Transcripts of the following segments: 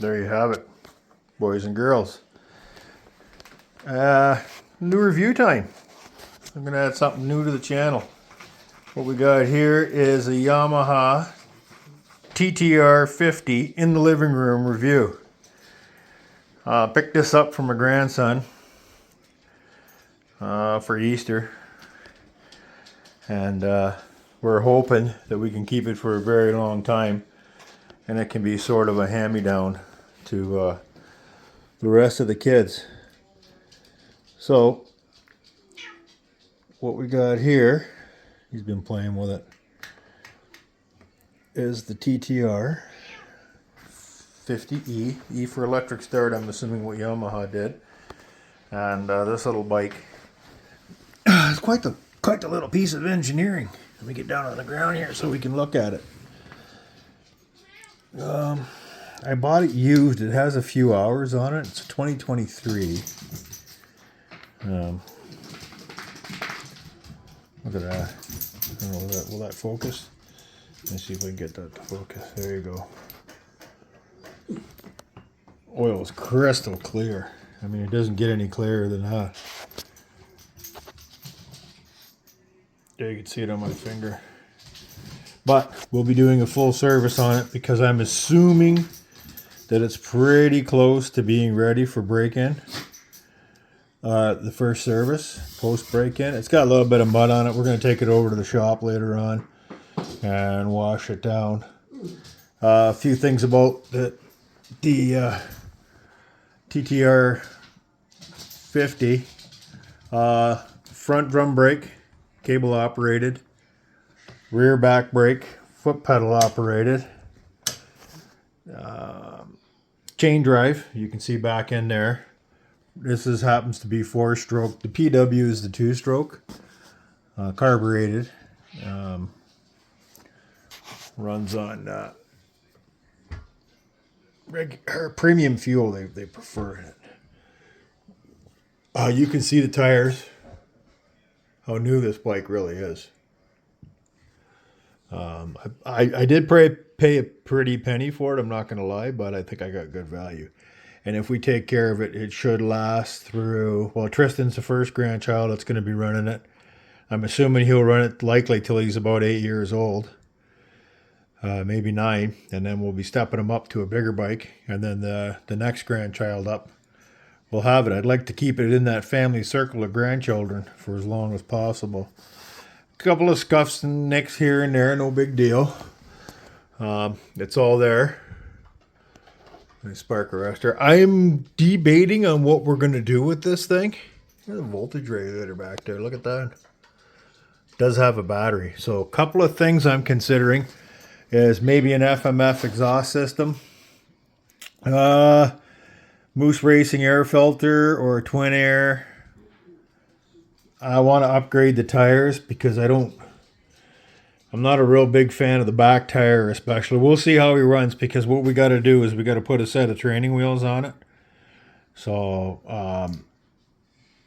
there you have it, boys and girls. New review time. I'm going to add something new to the channel. What we got here is a Yamaha TTR50 in the living room review. Picked this up from my grandson for Easter, and we're hoping that we can keep it for a very long time, and it can be sort of a hand-me-down to the rest of the kids. So what we got here, he's been playing with it, is the TTR 50E, E for electric start, I'm assuming what Yamaha did. And this little bike is quite the little piece of engineering. Let me get down on the ground here so we can look at it. I bought it used. It has a few hours on it. It's a 2023. Look at that. I don't know, will that focus? Let's see if we can get that to focus. There you go. Oil is crystal clear. I mean, it doesn't get any clearer than that. There, you can see it on my finger. But we'll be doing a full service on it because I'm assuming that it's pretty close to being ready for break-in. The first service, post break-in. It's got a little bit of mud on it. We're going to take it over to the shop later on and wash it down. A few things about the TTR 50. Front drum brake, cable operated. Rear back brake, foot pedal operated. Chain drive, you can see back in there. This happens to be 4-stroke. The PW is the 2-stroke. Carbureted. Runs on premium fuel, they prefer it. You can see the tires, how new this bike really is. I did pay a pretty penny for it, I'm not going to lie, but I think I got good value. And if we take care of it, it should last through, well, Tristan's the first grandchild that's going to be running it. I'm assuming he'll run it likely till he's about 8 years old. Maybe 9, and then we'll be stepping him up to a bigger bike, and then the next grandchild up will have it. I'd like to keep it in that family circle of grandchildren for as long as possible. A couple of scuffs and nicks here and there, no big deal. It's all there. Nice spark arrestor. I'm debating on what we're going to do with this thing. There's a voltage regulator back there. Look at that. It does have a battery. So a couple of things I'm considering is maybe an FMF exhaust system, Moose Racing air filter, or a twin air. I want to upgrade the tires because I'm not a real big fan of the back tire especially. We'll see how he runs, because what we got to do is we got to put a set of training wheels on it. So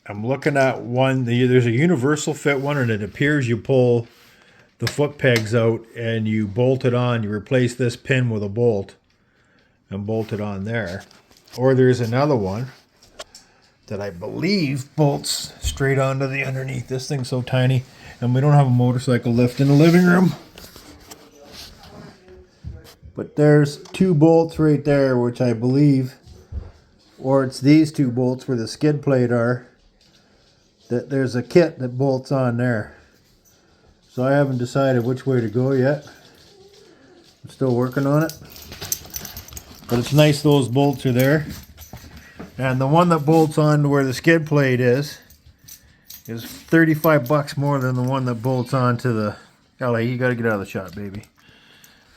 I'm looking at one. There's a universal fit one, and it appears you pull the foot pegs out and you bolt it on. You replace this pin with a bolt and bolt it on there. Or there's another one that I believe bolts straight onto the underneath. This thing's so tiny, and we don't have a motorcycle lift in the living room. But there's 2 bolts right there, which I believe, or it's these 2 bolts where the skid plate are, that there's a kit that bolts on there. So I haven't decided which way to go yet. I'm still working on it. But it's nice those bolts are there. And the one that bolts on to where the skid plate is $35 more than the one that bolts onto the... LA, you gotta get out of the shot, baby.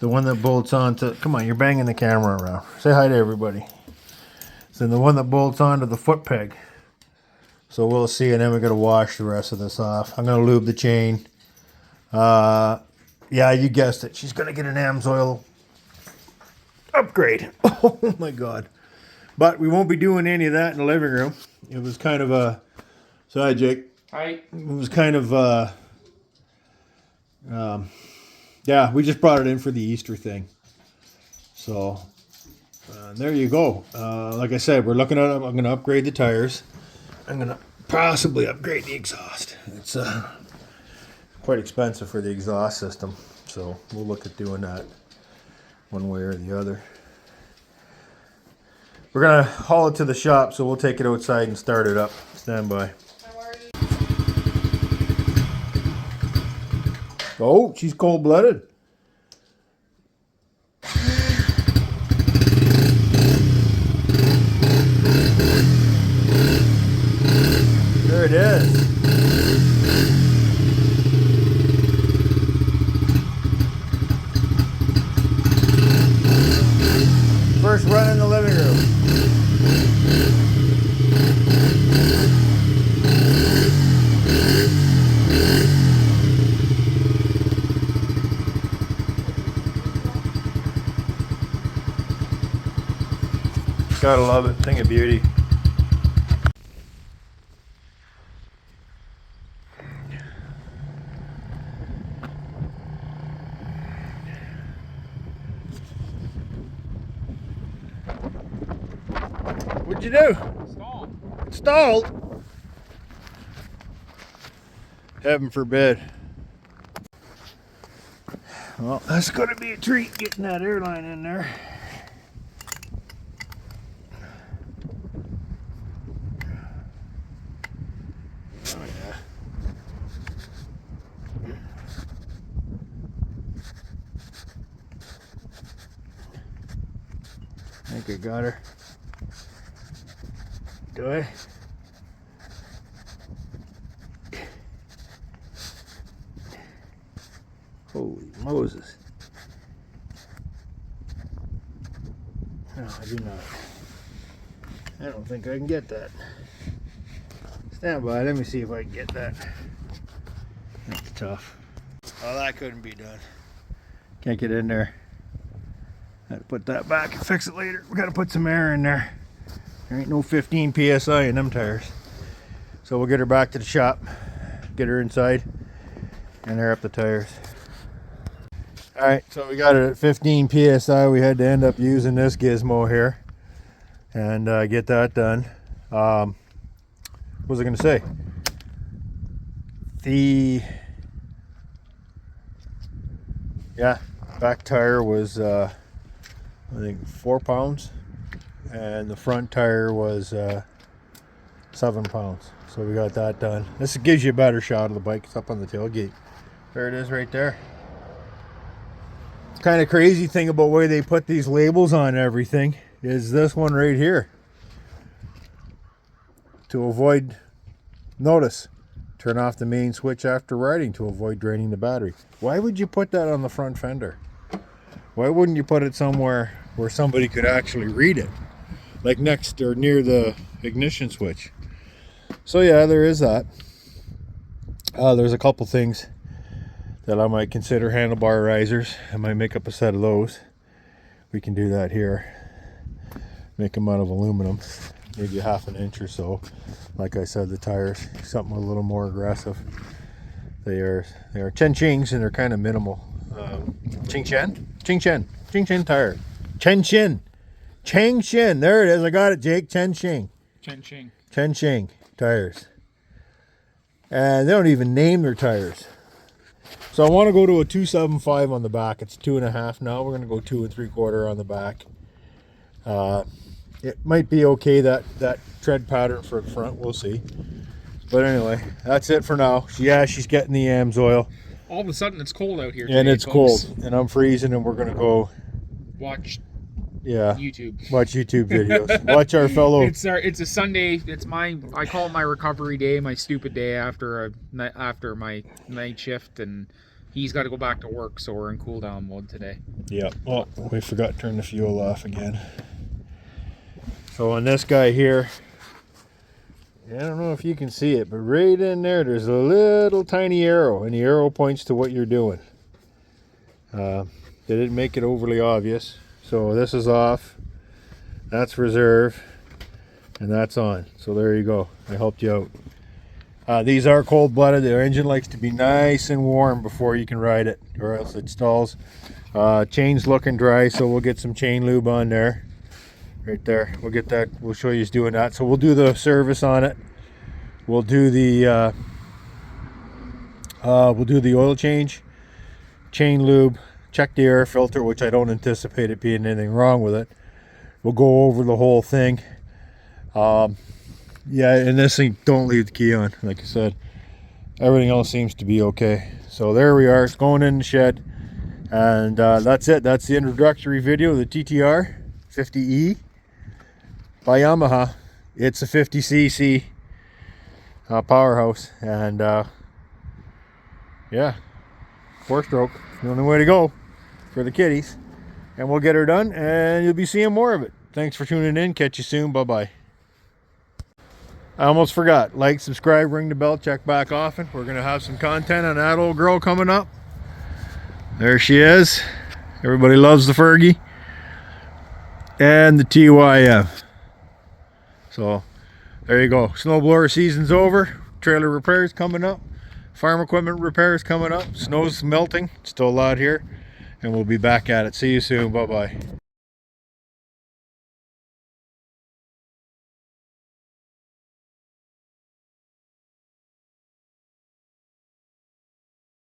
The one that bolts onto... Come on, you're banging the camera around. Say hi to everybody. So the one that bolts onto the foot peg. So we'll see, and then we're gonna wash the rest of this off. I'm gonna lube the chain. Yeah, you guessed it. She's gonna get an AMSOIL upgrade. Oh my God. But we won't be doing any of that in the living room. It was kind of a... So hi, Jake. Hi. It was kind of yeah, we just brought it in for the Easter thing. So There you go. Like I said, we're looking at. I'm going to upgrade the tires. I'm going to possibly upgrade the exhaust. It's quite expensive for the exhaust system, so we'll look at doing that one way or the other. We're going to haul it to the shop, so we'll take it outside and start it up. Stand by. Oh, she's cold-blooded. There it is. First run in the living room. Gotta love it. Thing of beauty. What'd you do? Stalled. It stalled? Heaven forbid. Well, that's going to be a treat getting that airline in there. Oh, yeah. I think I got her. Do I? Holy Moses. No, I do not. I don't think I can get that. Stand by, let me see if I can get that. That's tough. Oh, that couldn't be done. Can't get in there. Had to put that back and fix it later. We gotta put some air in there. There ain't no 15 PSI in them tires. So we'll get her back to the shop, get her inside, and air up the tires. Alright, so we got it at 15 PSI. We had to end up using this gizmo here and get that done. What was I going to say? The back tire was I think 4 pounds, and the front tire was 7 pounds. So we got that done. This gives you a better shot of the bike. It's up on the tailgate. There it is right there. It's kind of crazy thing about where they put these labels on everything is this one right here. To avoid, notice, turn off the main switch after riding to avoid draining the battery. Why would you put that on the front fender? Why wouldn't you put it somewhere where somebody could actually read it? Like next or near the ignition switch. So yeah, there is that. There's a couple things that I might consider handlebar risers. I might make up a set of those. We can do that here. Make them out of aluminum, maybe 1/2 inch or so. Like I said, the tires, something a little more aggressive. They are Chen-Chings, and they're kind of minimal. Ching-Chen tire. Chen-Chin. Chang-Shin. There it is. I got it, Jake. Chen-Ching. Chen-Ching tires. And they don't even name their tires. So I want to go to a 275 on the back. It's 2.5 now. We're going to go 2 3/4 on the back. It might be okay, that tread pattern for the front. We'll see. But anyway, that's it for now. Yeah, she's getting the AMSOIL. All of a sudden, it's cold out here today, and it's folks. cold, and I'm freezing, and we're going to go watch YouTube. Watch YouTube videos. Watch our fellow. It's a Sunday. I call it my recovery day, my stupid day after my night shift, and he's got to go back to work, so we're in cool down mode today. Yeah. Well, we forgot to turn the fuel off again. So on this guy here, I don't know if you can see it, but right in there, there's a little tiny arrow, and the arrow points to what you're doing. They didn't make it overly obvious. So this is off, that's reserve, and that's on. So there you go. I helped you out. These are cold-blooded. Their engine likes to be nice and warm before you can ride it, or else it stalls. Chain's looking dry, so we'll get some chain lube on there. right there. We'll get that. We'll show you doing that. So we'll do the service on it. We'll do the oil change, chain lube, check the air filter, which I don't anticipate it being anything wrong with it. We'll go over the whole thing. Yeah, and this thing, don't leave the key on. Like I said, everything else seems to be okay. So there we are. It's going in the shed, and that's it. That's the introductory video of the TTR50E by Yamaha. It's a 50cc powerhouse, and yeah, 4-stroke, the only way to go for the kiddies. And we'll get her done, and you'll be seeing more of it. Thanks for tuning in. Catch you soon. Bye bye. I almost forgot. Like, subscribe, ring the bell, check back often. We're gonna have some content on that old girl coming up. There she is. Everybody loves the Fergie and the TYF. So there you go. Snowblower season's over. Trailer repairs coming up. Farm equipment repairs coming up. Snow's melting. Still a lot here. And we'll be back at it. See you soon. Bye-bye.